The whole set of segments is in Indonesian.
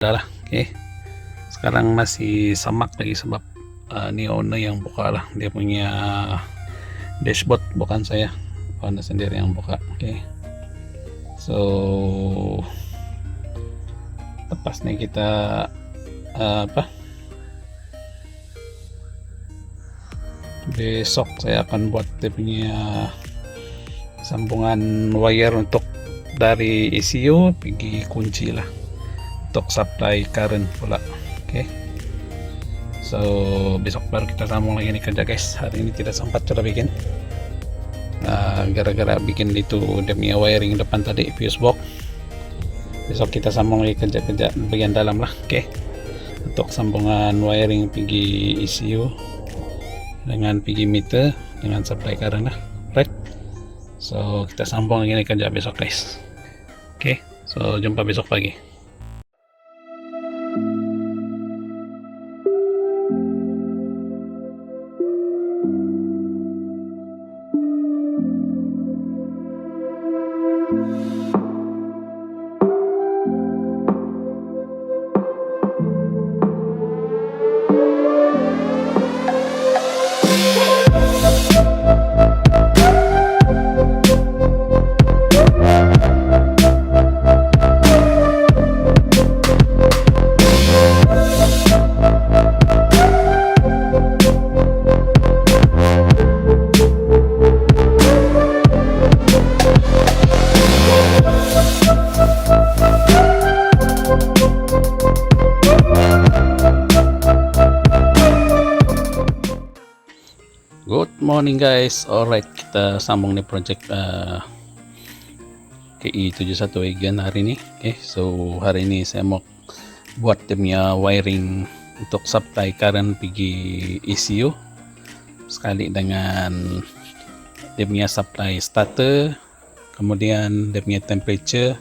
Udah lah, oke. Sekarang masih samak lagi sebab ini owner yang buka lah, dia punya dashboard, bukan saya. Owner sendiri yang buka, oke. So lepas nih kita besok saya akan buat dia punya sambungan wire untuk dari ECU pergi kunci lah untuk supply current pula, oke. So besok baru kita sambung lagi nih kerja guys. Hari ini tidak sempat cara bikin gara-gara bikin itu demi wiring depan tadi fuse box. Besok kita sambung lagi kerja-kerja bagian dalam lah, oke. Untuk sambungan wiring pergi ECU dengan pergi meter dengan supply current lah, right. So kita sambung lagi nih kerja besok guys, oke. So jumpa besok pagi. Good morning guys, alright, kita sambung nih project KI71 again hari ini, oke. So hari ini saya mau buat timnya wiring untuk supply current pergi ECU sekali dengan dia punya supply starter, kemudian dia punya temperature,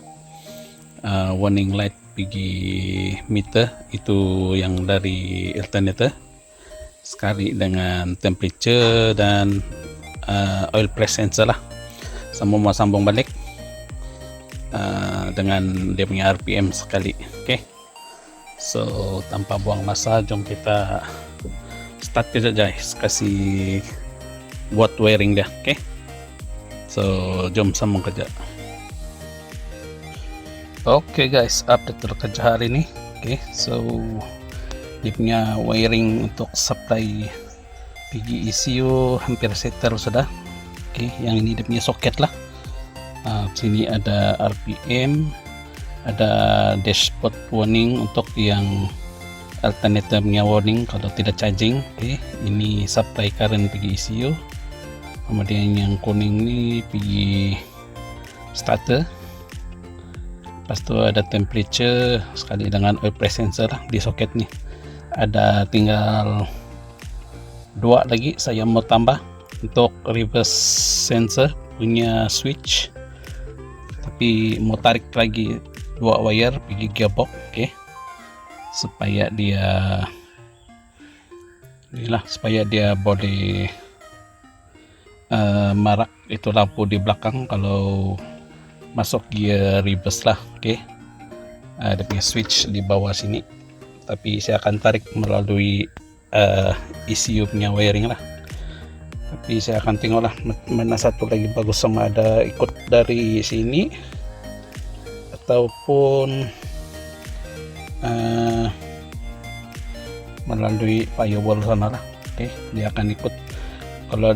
warning light pergi meter itu yang dari alternator, sekali dengan temperature dan oil press sensor lah, semua sambung balik dengan dia punya RPM sekali, oke. So tanpa buang masa, jom kita start kerja guys, kasih buat wiring dia, oke. So jom sambung kerja. Oke guys, update kerja hari ini, oke. So dia punya wiring untuk supply pergi ECU hampir settle sudah, oke. Yang ini dia punya soket lah. Sini ada RPM, ada dashboard warning untuk yang alternator punya warning kalau tidak charging, oke. Ini supply current pergi ECU, kemudian yang kuning ini pergi starter. Lepas itu ada temperature sekali dengan oil press sensor di soket nih. Ada tinggal dua lagi saya mau tambah untuk reverse sensor punya switch, tapi mau tarik lagi dua wire pergi gearbox, oke. Supaya dia inilah, supaya dia boleh marak itu lampu di belakang kalau masuk gear reverse lah, oke. Ada punya switch di bawah sini, tapi saya akan tarik melalui ECU punya wiring lah. Tapi saya akan tengok lah mana satu lagi bagus, sama ada ikut dari sini ataupun melalui firewall sana lah, oke. Dia akan ikut, kalau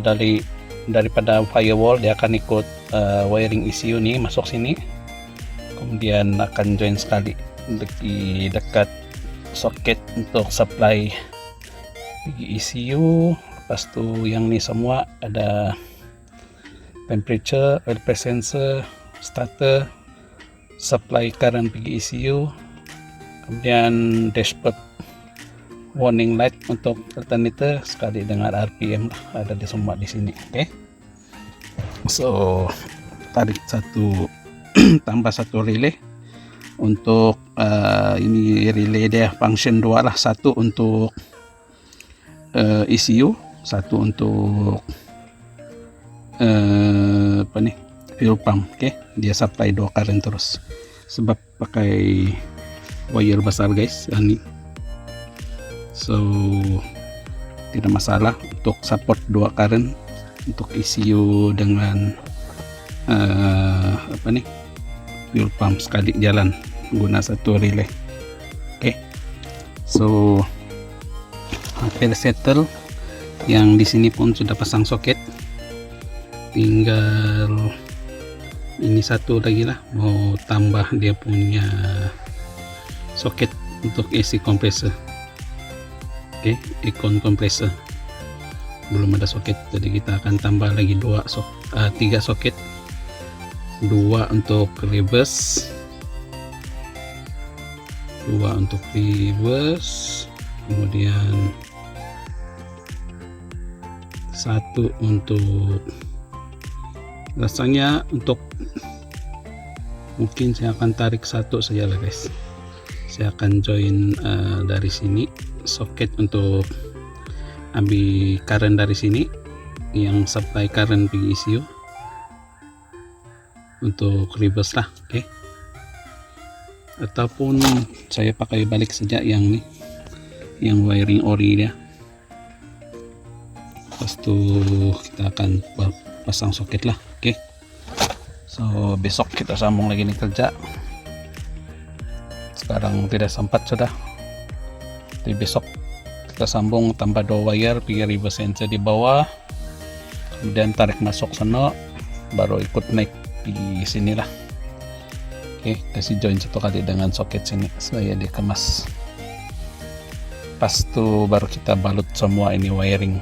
daripada firewall dia akan ikut wiring ECU nih masuk sini, kemudian akan join sekali di dekat soket untuk supply pergi ECU. Lepas tu yang ni semua ada temperature, oil press sensor, starter, supply current pergi ECU, kemudian dashboard warning light untuk alternator sekali dengan RPM lah, ada di semua di sini, oke. So tarik satu tambah satu relay untuk ini relay dia function 2 lah, satu untuk ECU, satu untuk fuel pump, oke. Dia supply 2 current terus sebab pakai wire besar guys, ini. So tidak masalah untuk support 2 current untuk ECU dengan fuel pump sekali jalan guna satu relay. Oke, so hampir settle. Yang di sini pun sudah pasang soket, tinggal ini satu lagi lah, mau tambah dia punya soket untuk AC compressor. Oke, Econ compressor belum ada soket, jadi kita akan tambah lagi 3 soket, 2 untuk reverse, 2 untuk reverse, kemudian 1 untuk, rasanya untuk mungkin saya akan tarik 1 saja lah guys. Saya akan join dari sini soket untuk ambil current dari sini yang supply current PGECU untuk reverse lah. Oke, ataupun saya pakai balik saja yang nih, yang wiring ori dia. Lepas itu kita akan pasang soket lah. Oke, so besok kita sambung lagi nih kerja. Sekarang tidak sempat sudah, jadi besok kita sambung tambah 2 wire, pergi reverse sensor di bawah, kemudian tarik masuk sana, baru ikut naik di sini lah. Oke, kasih join 1 kali dengan soket sini supaya dikemas. Pas itu baru kita balut semua ini wiring.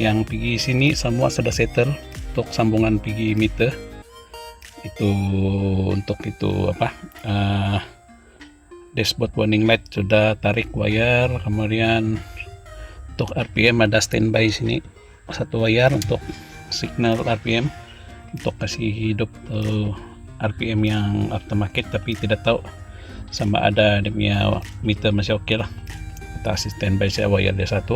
Yang pergi sini semua sudah settle untuk sambungan pergi meter. Itu untuk itu apa? Dashboard warning light sudah tarik wire, kemudian untuk RPM ada standby sini 1 wire untuk signal RPM, untuk kasih hidup RPM yang aftermarket, tapi tidak tahu sama ada dia punya meter masih oke lah. Kita kasih standby saya wire dia 1,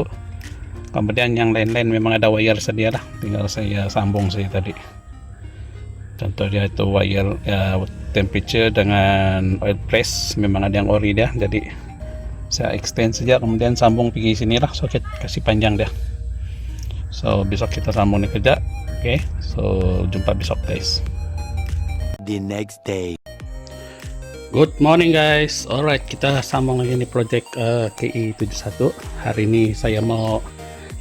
kemudian yang lain-lain memang ada wire sedia lah, tinggal saya sambung saya tadi. Contohnya itu wire temperature dengan oil press, memang ada yang ori dia, jadi saya extend saja, kemudian sambung pergi sini lah soket, kasih panjang dia. So besok kita sambung nih kerja. Oke, so jumpa besok guys. The next day. Good morning guys. Alright, kita sambung lagi nih project KE71. Hari ini saya mau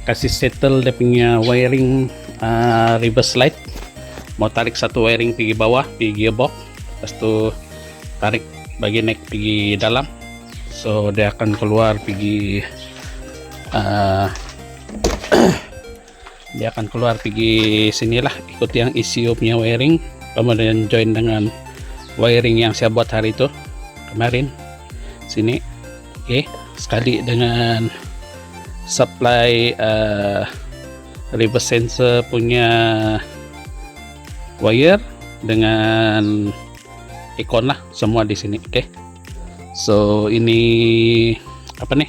kasih settle dia punya wiring reverse light. Mau tarik 1 wiring pergi bawah, pergi gearbox, lepas itu tarik bagian naik pergi dalam, so dia akan keluar pergi dia akan keluar pergi sinilah, ikut yang ECU punya wiring, kemudian join dengan wiring yang saya buat hari itu kemarin sini. Oke, sekali dengan supply reverse sensor punya wire dengan Econ lah semua di sini. Oke, so ini apa nih,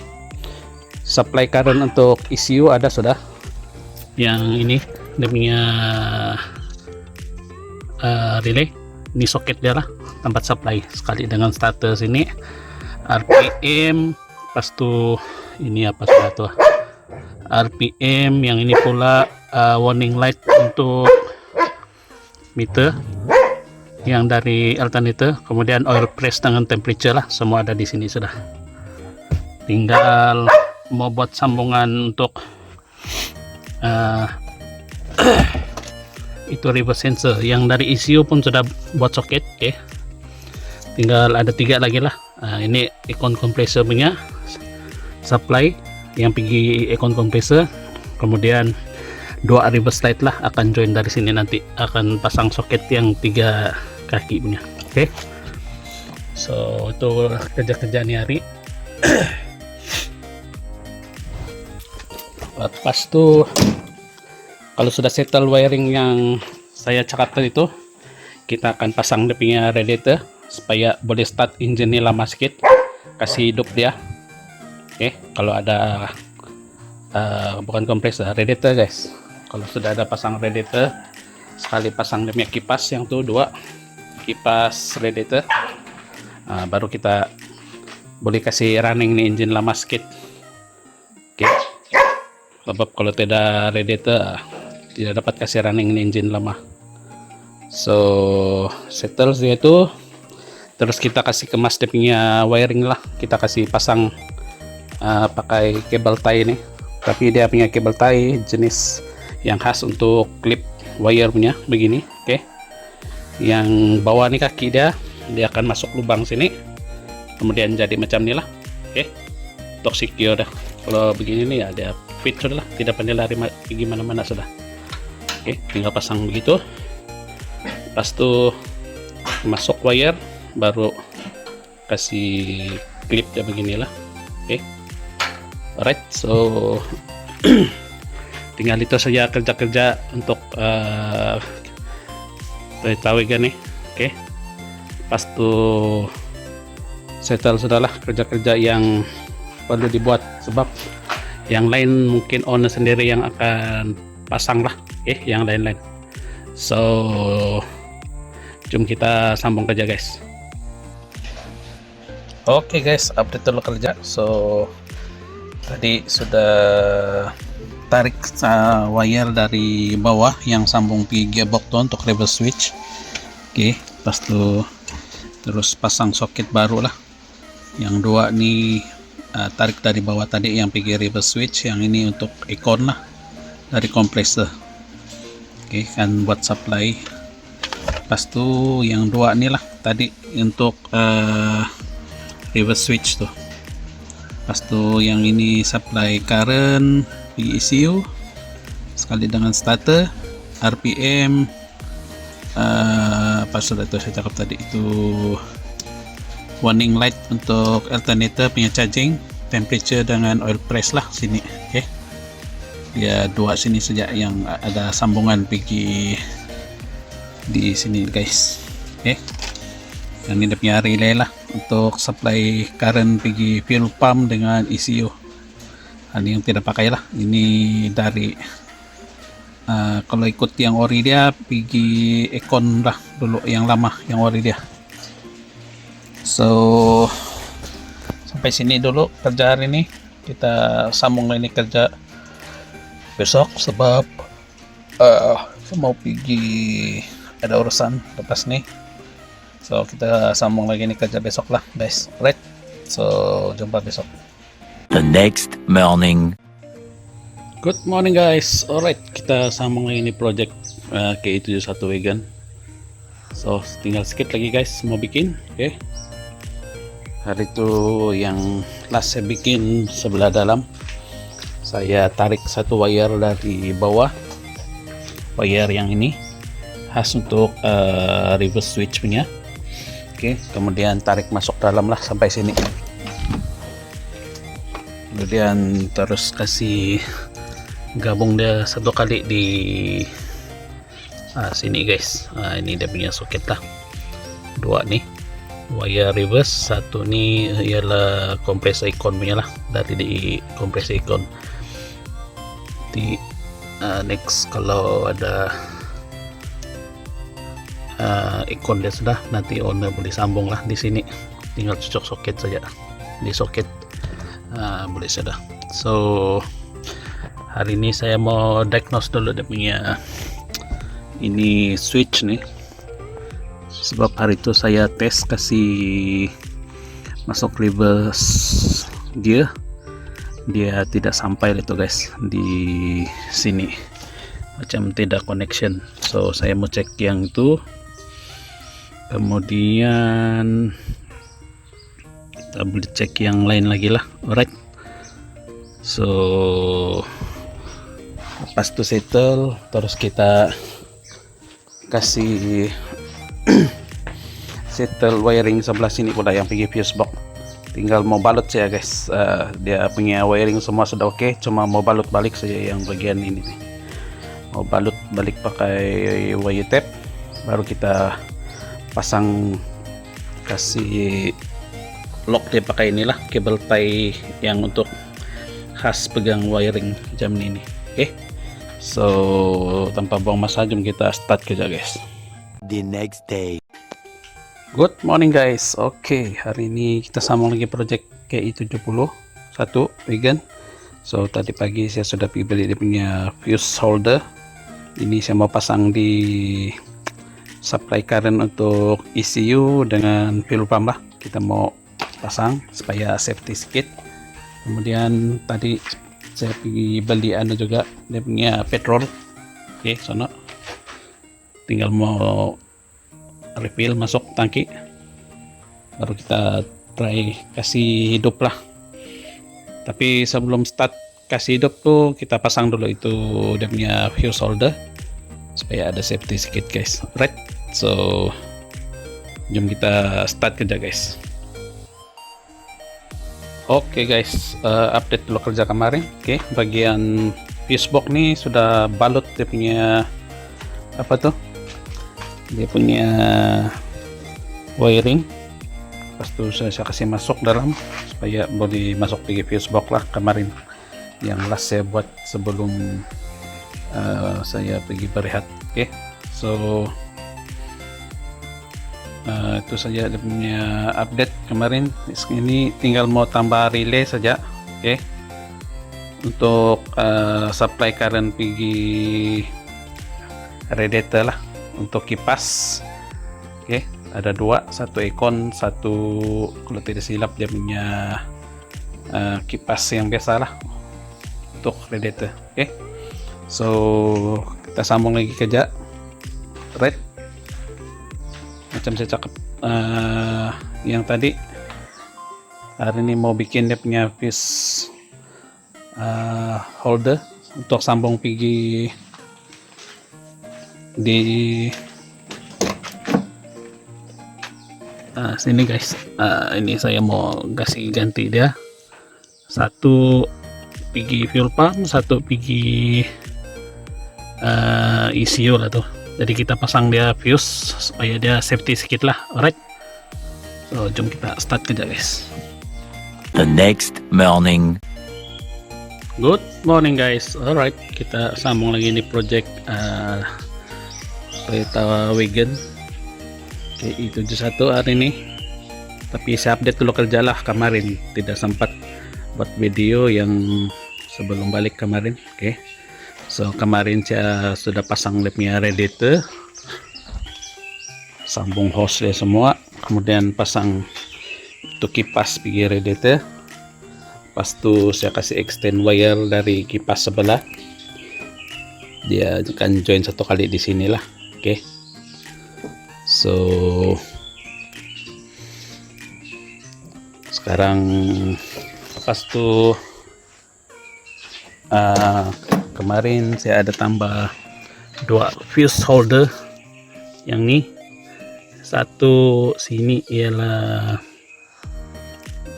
supply current untuk ECU ada sudah, yang ini dia punya relay, ini soket dia lah tempat supply, sekali dengan starter sini RPM, pas tuh ini apa sudah tuh RPM, yang ini pula warning light untuk meter yang dari alternator, kemudian oil press dengan temperature lah, semua ada di sini sudah. Tinggal mau buat sambungan untuk itu reverse sensor, yang dari ECU pun sudah buat soket. Oke, tinggal ada 3 lagi lah. Ini Econ compressor punya supply yang pergi Econ compressor, kemudian 2 reverse light lah akan join dari sini, nanti akan pasang soket yang 3 kaki punya. Oke, so itu kerja-kerja nih hari. Pas tuh kalau sudah settle wiring yang saya cakap tadi itu, kita akan pasang dia punya radiator supaya boleh start engine lama sedikit, kasih hidup dia. Oke, kalau ada bukan kompresor, radiator guys. Kalau sudah ada pasang radiator, sekali pasang demi kipas yang tuh 2 kipas radiator, baru kita boleh kasih running ni engine lama sikit. Okay. Sebab kalau tidak radiator tidak dapat kasih running ni engine lama. So settle dia itu, terus kita kasih kemas dia punya wiring lah. Kita kasih pasang pakai kabel tie ini, tapi dia punya kabel tie jenis yang khas untuk clip wire punya begini. Oke. Yang bawah nih kaki dia akan masuk lubang sini, kemudian jadi macam ini lah. Oke. Untuk secure dah. Kalau begini nih ya dia fit sudah lah, tidak pandai lari pergi mana-mana sudah. Oke, tinggal pasang begitu. Pas tuh masuk wire, baru kasih clip ya beginilah. Oke. Alright, so tinggal itu saja kerja-kerja untuk tahu kan nih. Oke. Pas tuh settle sudahlah kerja-kerja yang perlu dibuat, sebab yang lain mungkin owner sendiri yang akan pasang lah. Oke, yang lain-lain. So jom kita sambung kerja guys. Oke guys, update dulu kerja. So tadi sudah tarik wire dari bawah yang sambung ke gearbox tuh untuk reverse switch. Oke, pas tuh terus pasang soket baru lah. Yang dua nih tarik dari bawah tadi yang pergi reverse switch, yang ini untuk icon lah dari kompresor. Oke, kan buat supply. Pas tuh yang dua nih lah tadi untuk reverse switch tuh. Pas tuh yang ini supply current ECU sekali dengan starter, RPM, pas sudah itu saya cakap tadi itu warning light untuk alternator punya charging, temperature dengan oil press lah sini. Oke. Ya dua sini saja yang ada sambungan pergi di sini guys. Oke. Yang ini dia punya relay lah untuk supply current pergi fuel pump dengan ECU. Ini yang tidak pakai lah. Ini dari kalau ikut yang ori dia pergi Econ lah dulu, yang lama yang ori dia. So sampai sini dulu kerja hari ini. Kita sambung lagi kerja besok, sebab mau pergi ada urusan lepas nih. So kita sambung lagi nih kerja besok lah guys. Right, so jumpa besok. The next morning. Good morning guys. Alright, kita sambung lagi nih project KE71 wagon. So tinggal sedikit lagi guys mau bikin. Oke. Hari itu yang last saya bikin sebelah dalam, saya tarik satu wire dari bawah, wire yang ini khas untuk reverse switch punya. Oke, kemudian tarik masuk dalam lah sampai sini, kemudian terus kasih gabung dia satu kali di sini guys. Ini dia punya soket lah, dua nih wire reverse, satu nih ialah kompresor icon punya lah, dari di kompresor icon. Di next kalau ada icon dia sudah, nanti owner boleh sambung lah di sini, tinggal cocok soket saja di soket, boleh sudah. So hari ini saya mau diagnose dulu dia punya ini switch nih, sebab hari itu saya tes kasih masuk reverse gear, dia tidak sampai itu guys di sini, macam tidak connection. So saya mau cek yang itu, kemudian kita boleh cek yang lain lagi lah. Alright, so pas itu settle, terus kita kasih settle wiring sebelah sini pula yang pergi fuse box. Tinggal mau balut saja guys. Dia punya wiring semua sudah oke, cuma mau balut balik saja yang bagian ini nih. Mau balut balik pakai wire tape, baru kita pasang, kasih lock dia pakai inilah kabel tie yang untuk khas pegang wiring jam ini. Oke. So tanpa buang masa, jom kita start kerja guys. The next day. Good morning guys. Oke, hari ini kita sambung lagi project KI71 vegan. So tadi pagi saya sudah pergi beli dia punya fuse holder. Ini saya mau pasang di supply current untuk ECU dengan fuel pump lah. Kita mau pasang supaya safety sedikit. Kemudian tadi saya pergi beli juga dia punya petrol. Oke, sono. Tinggal mau refill masuk tangki, baru kita try kasih hidup lah. Tapi sebelum start kasih hidup tuh kita pasang dulu itu dia punya fuse holder supaya ada safety sedikit guys. Right, so jom kita start kerja guys. Oke guys, update dulu kerja kemarin. Oke, bagian fuse box nih sudah balut dia punya apa tuh, dia punya wiring. Pas itu saya kasih masuk dalam supaya boleh masuk di fuse box lah kemarin yang last saya buat sebelum saya pergi berehat. Oke, so itu saja dia punya update kemarin. Ini tinggal mau tambah relay saja. Oke, untuk supply current pergi radiator lah. Untuk kipas, oke, ada dua, satu Econ, satu kalau tidak silap dia punya kipas yang biasa lah untuk radiator. Oke, so kita sambung lagi kerja. Right, macam saya cakap yang tadi, hari ini mau bikin dia punya fuse holder untuk sambung pergi di sini guys. Ini saya mau kasih ganti dia, satu pergi fuel pump, satu pergi ECU lah tuh. Jadi kita pasang dia fuse supaya dia safety sedikit lah. Alright, so jom kita start kerja guys. The next morning. Good morning guys. Alright, kita sambung lagi di project Toyota Wagon KI71 hari ini. Tapi saya update dulu kerja lah, kemarin tidak sempat buat video yang sebelum balik kemarin. Oke, so kemarin saya sudah pasang lapnya radiator, sambung hose dia semua, kemudian pasang untuk kipas pergi radiator. Pas itu saya kasih extend wire dari kipas sebelah, dia akan join satu kali di sinilah. Oke, so sekarang pas tuh kemarin saya ada tambah dua fuse holder. Yang nih satu sini ialah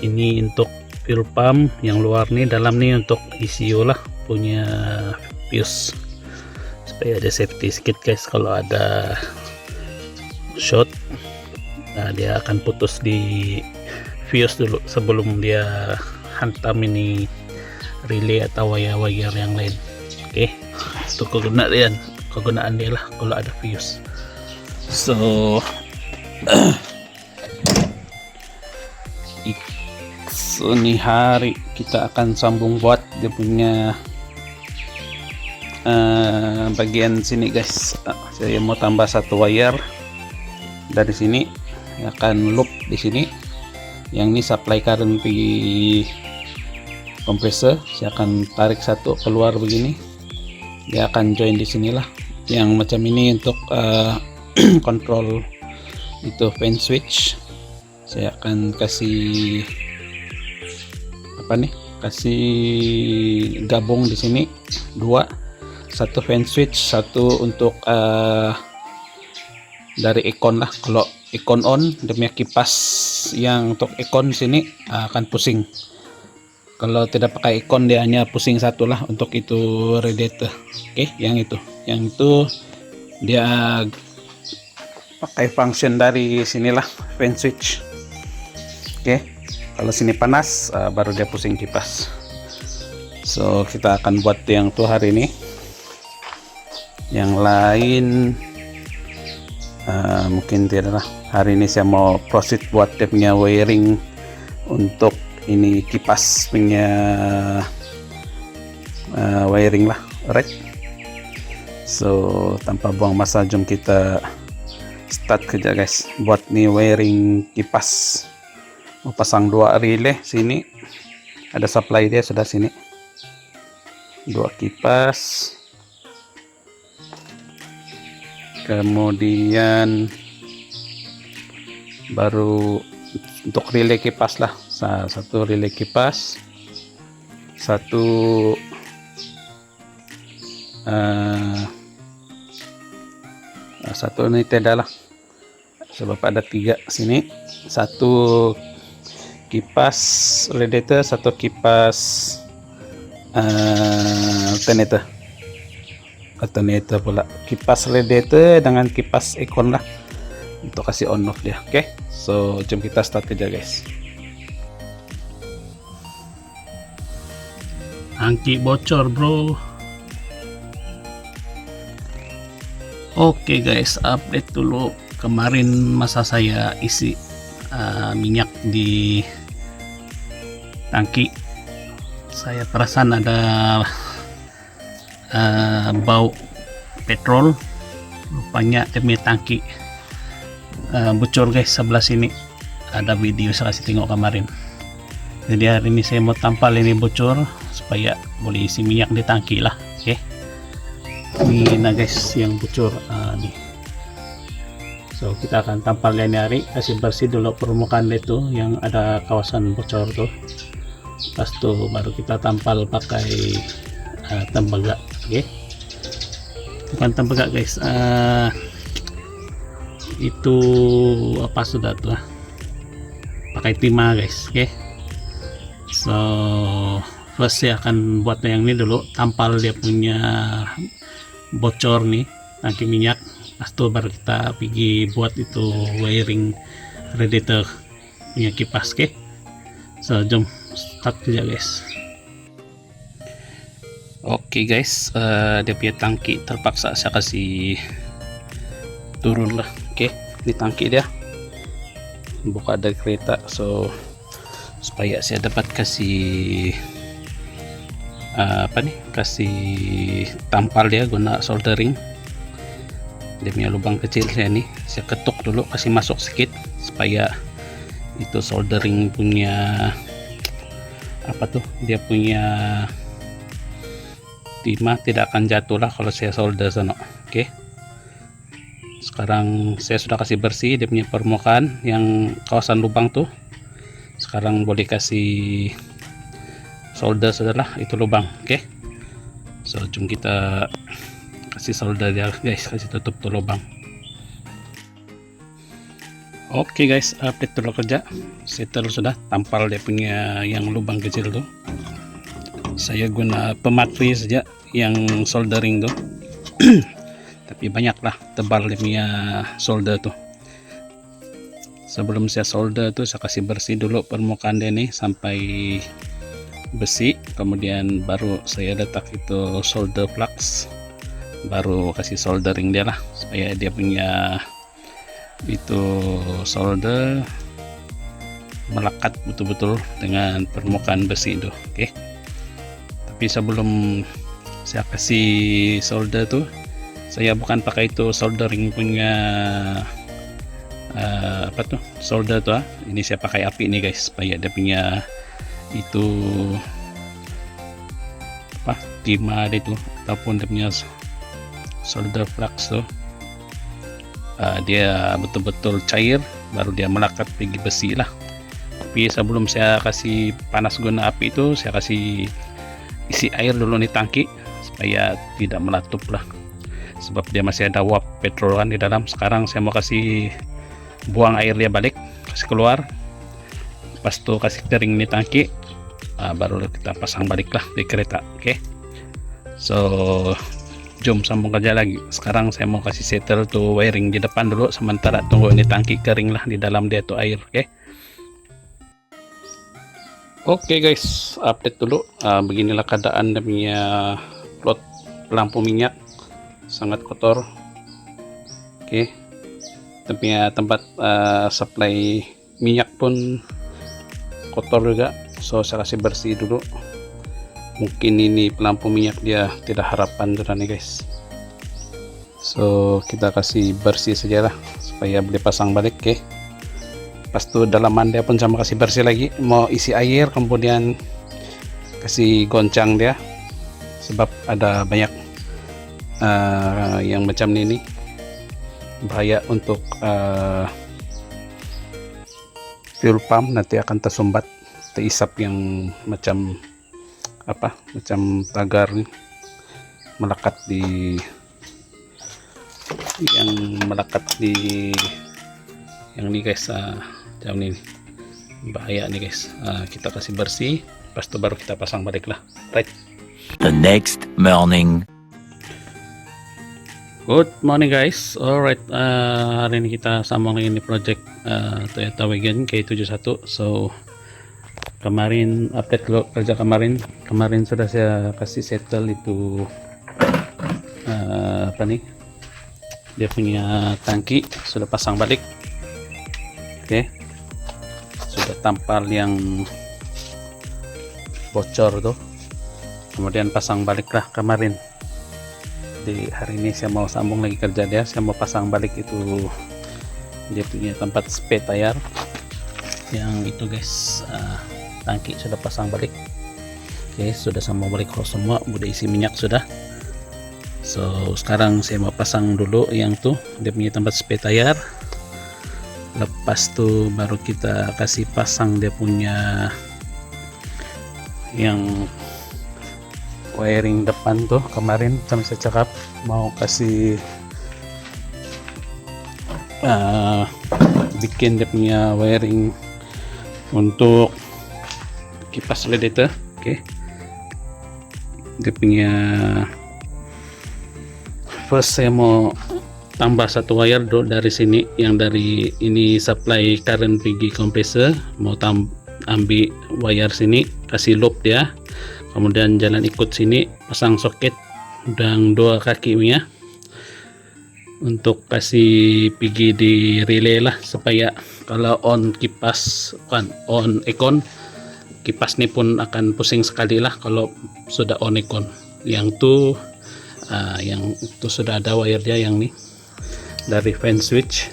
ini untuk fuel pump, yang luar nih dalam nih untuk ECU lah punya fuse, supaya ada safety sedikit guys. Kalau ada short, dia akan putus di fuse dulu sebelum dia hantam ini relay atau wire-wire yang lain. Oke, itu kegunaan dia lah kalau ada fuse. So ini hari kita akan sambung buat dia punya bagian sini guys. Saya mau tambah satu wire dari sini, akan loop di sini. Yang ini supply current di kompresor, saya akan tarik satu keluar begini, dia akan join di sinilah. Yang macam ini untuk kontrol itu fan switch. Saya akan kasih apa nih, kasih gabung di sini dua, satu fan switch, satu untuk dari Econ lah. Kalau Econ on, demi kipas yang untuk Econ sini akan pusing. Kalau tidak pakai Econ dia hanya pusing satu lah untuk itu radiator. Oke, yang itu dia pakai function dari sinilah fan switch. Oke, kalau sini panas baru dia pusing kipas. So kita akan buat yang tuh hari ini. Yang lain mungkin tidak lah. hari ini saya mau proceed buat dia punya wiring untuk ini kipas punya wiring lah, right? So tanpa buang masa, jom kita start kerja guys. Buat nih wiring kipas, mau pasang 2 relay. Sini ada supply dia sudah, sini 2 kipas, kemudian baru untuk relay kipas lah, 1 relay kipas, 1 ini tidak lah, sebab ada 3 sini, 1 kipas radiator, 1 kipas alternator pula, kipas radiator dengan kipas aircon lah untuk kasih on off dia. Oke, so jom kita start kerja guys. Tangki bocor bro. Oke guys, update dulu. Kemarin masa saya isi minyak di tangki, saya perasan ada bau petrol. Rupanya demi tangki bocor guys. Sebelah sini ada video saya kasih tengok kemarin. Jadi hari ini saya mau tampal ini bocor supaya boleh isi minyak di tangki lah. Oke, ini nah guys yang bocor nih. So kita akan tampal ini hari, kasih bersih dulu permukaan itu yang ada kawasan bocor tuh. Pas tuh baru kita tampal pakai tembaga. Oke, bukan tembaga guys, itu apa sudah tuh, pakai timah guys. Oke, so first saya akan buat yang ini dulu, tampal dia punya bocor nih tangki minyak. Pas itu baru kita pergi buat itu wiring radiator punya kipas. Oke, so jom start kerja guys. Oke guys, dia punya tangki terpaksa saya kasih turun lah. Oke, ini tangki dia buka dari kereta, so supaya saya dapat kasih kasih tampal dia guna soldering. Dia punya lubang kecil saya nih, saya ketuk dulu, kasih masuk sedikit supaya itu soldering punya dia punya timah tidak akan jatuh lah kalau saya solder sana. Oke, sekarang saya sudah kasih bersih dia punya permukaan yang kawasan lubang tuh. Sekarang boleh kasih solder sudahlah itu lubang. Oke, so jom kita kasih solder dia guys, kasih tutup tuh lubang. Oke guys, update dulu kerja, settle sudah, tampal dia punya yang lubang kecil tuh. Saya guna pematri saja yang soldering tuh tapi banyak lah, tebal dia punya solder tuh. Sebelum saya solder tuh saya kasih bersih dulu permukaan dia nih sampai bersih, kemudian baru saya letak itu solder flux, baru kasih soldering dia lah supaya dia punya itu solder melekat betul-betul dengan permukaan besi itu. Oke, tapi sebelum saya kasih solder tuh, saya bukan pakai itu soldering punya solder tuh. Ini saya pakai api nih guys, supaya dia punya itu timah itu ataupun dia punya solder flux tuh dia betul-betul cair, baru dia melekat pergi besi lah. Tapi sebelum saya kasih panas guna api itu, saya kasih isi air dulu nih tangki supaya tidak melatup lah, sebab dia masih ada uap petrol kan di dalam. Sekarang saya mau kasih buang air dia balik, kasih keluar, pas tuh kasih kering nih tangki, baru kita pasang balik lah di kereta. Oke, so jom sambung kerja lagi. Sekarang saya mau kasih settle tuh wiring di depan dulu, sementara tunggu ini tangki kering lah, di dalam dia tuh air. Oke guys, update dulu. Beginilah keadaan dia punya plot lampu minyak, sangat kotor. Oke, tapi ya tempat supply minyak pun kotor juga, so saya kasih bersih dulu. Mungkin ini pelampu minyak dia tidak harapan sudah nih guys, so kita kasih bersih saja lah supaya boleh pasang balik. Oke, pas itu dalaman dia pun sama kasih bersih lagi, mau isi air kemudian kasih goncang dia, sebab ada banyak yang macam ini bahaya untuk fuel pump, nanti akan tersumbat, terisap yang macam apa, macam tagar nih melekat di yang ini guys, jam ini bahaya nih guys. Kita kasih bersih, pas itu baru kita pasang balik lah. Right, The next morning. good morning guys. Alright, hari ini kita sambung lagi di project Toyota Wagon K71. So kemarin update dulu kerja kemarin sudah saya kasih settle itu apa nih, dia punya tangki sudah pasang balik. Oke, sudah tampal yang bocor tuh, kemudian pasang balik lah kemarin. Di hari ini saya mau sambung lagi kerja dia, saya mau pasang balik itu dia punya tempat spare tayar yang itu guys. Tangki sudah pasang balik. Oke, sudah sama balik hose semua, udah isi minyak sudah. So sekarang saya mau pasang dulu yang tuh dia punya tempat spare tayar, lepas tuh baru kita kasih pasang dia punya yang wiring depan tuh. Kemarin kami saya cakap mau kasih bikin dia punya wiring untuk kipas radiator. Oke, dia punya first saya mau tambah satu wire dari sini, yang dari ini supply current PG compressor, mau ambil wire sini, kasih loop dia, kemudian jalan ikut sini, pasang soket dan dua kakinya untuk kasih PG di relay lah, supaya kalau on kipas on aircon, kipas ini pun akan pusing sekali lah kalau sudah on aircon. Yang itu sudah ada wire dia yang nih dari fan switch,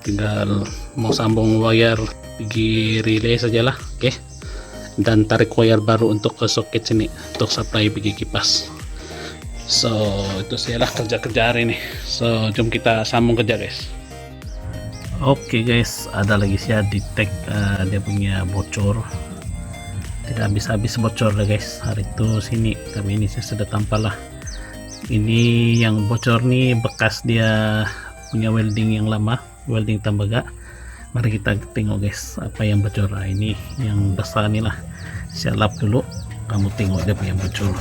tinggal mau sambung wire PG relay sajalah. Oke, dan tarik wire baru untuk ke soket sini untuk supply PG kipas. So itu sajalah kerja hari ini. So jom kita sambung kerja guys. Oke guys, ada lagi saya detect dia punya bocor, tidak habis-habis bocor lah guys hari itu sini, tapi ini saya sudah tampal lah. Ini yang bocor nih bekas dia punya welding yang lama, welding tembaga. Mari kita tengok guys apa yang bocor. Ini yang besar nih lah, saya lap dulu, kamu tengok dia punya bocor.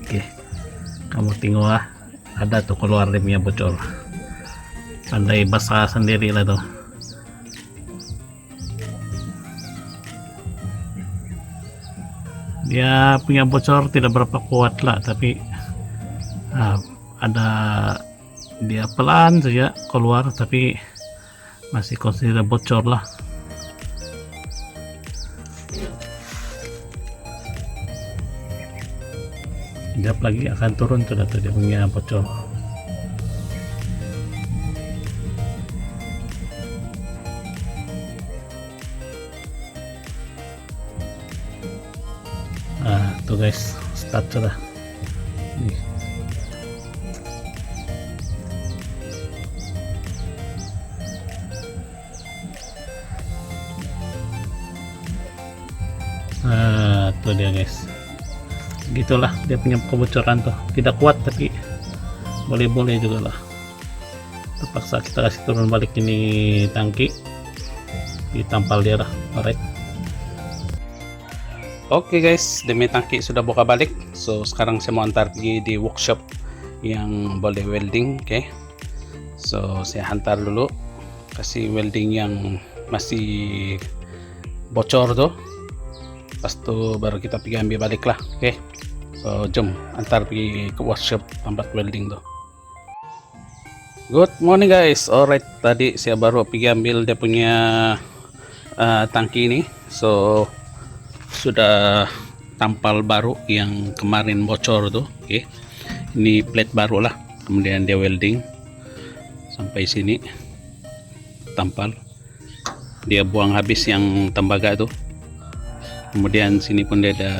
Oke, kamu tengok lah, ada tuh keluar dia punya bocor, pandai basah sendiri lah tuh. Dia punya bocor tidak berapa kuat lah, tapi ada dia pelan saja keluar, tapi masih consider bocor lah. Sekejap lagi akan turun sudah tuh dia punya bocor. Tuh guys, start sudah nih. Tuh dia guys, gitulah dia punya kebocoran tuh, tidak kuat tapi boleh-boleh juga lah. Terpaksa kita kasih turun balik ini tangki, ditampal dia lah. Alright. Oke guys, demi tangki sudah buka balik. So sekarang saya mau antar pergi di workshop yang boleh welding. Oke, so saya hantar dulu, kasih welding yang masih bocor tuh, pas itu baru kita pergi ambil balik lah. Oke, So jom antar pergi ke workshop tempat welding tuh. Good morning guys. Alright, tadi saya baru pergi ambil dia punya tangki ini. So sudah tampal baru yang kemarin bocor tuh. Oke. Ini plate baru lah. Kemudian dia welding sampai sini. Tampal. Dia buang habis yang tembaga tuh. Kemudian sini pun dia ada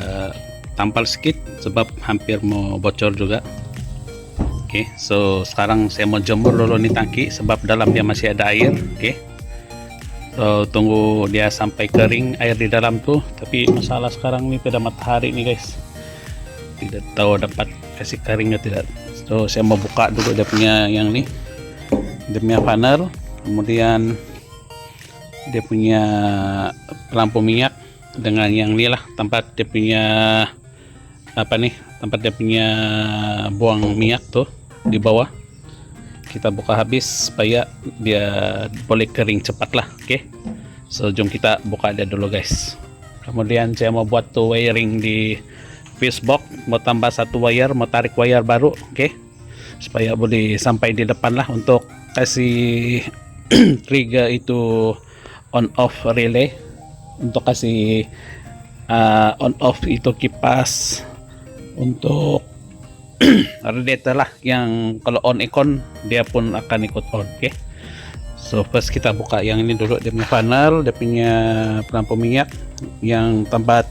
tampal sedikit sebab hampir mau bocor juga. Oke, so sekarang saya mau jemur dulu nih tangki sebab dalam dia masih ada air. Oke, so tunggu dia sampai kering air di dalam tuh. Tapi masalah sekarang nih pada matahari nih guys, tidak tahu dapat kasih kering atau tidak. So saya mau buka dulu dia punya yang nih, dia punya panel, kemudian dia punya lampu minyak dengan yang ini lah tempat dia punya apa nih, tempat dia punya buang minyak tuh di bawah. Kita buka habis supaya dia boleh kering cepat lah. Oke, so jom kita buka dia dulu guys. Kemudian saya mau buat tuh wiring di fuse box, mau tambah satu wire, mau tarik wire baru. Oke, supaya boleh sampai di depan lah untuk kasih trigger itu on off relay, untuk kasih on off itu kipas untuk radiator lah, yang kalau on ikon dia pun akan ikut on. Oke, so first kita buka yang ini dulu, dia punya panel, dia punya pelampu minyak yang tempat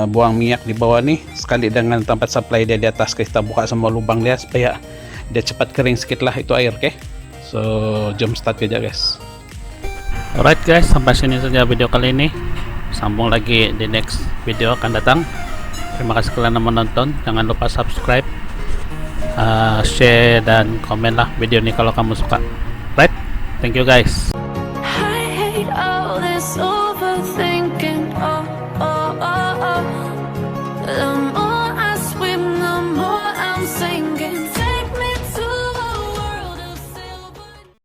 buang minyak di bawah nih, sekali dengan tempat supply dia di atas. Kita buka semua lubang dia supaya dia cepat kering sedikit lah itu air. Oke, so jom start aja guys. Alright guys, sampai sini saja video kali ini. Sambung lagi di next video akan datang. Terima kasih kalian yang menonton. Jangan lupa subscribe, share dan komen lah video ini kalau kamu suka. Right? Thank you guys. I hate all this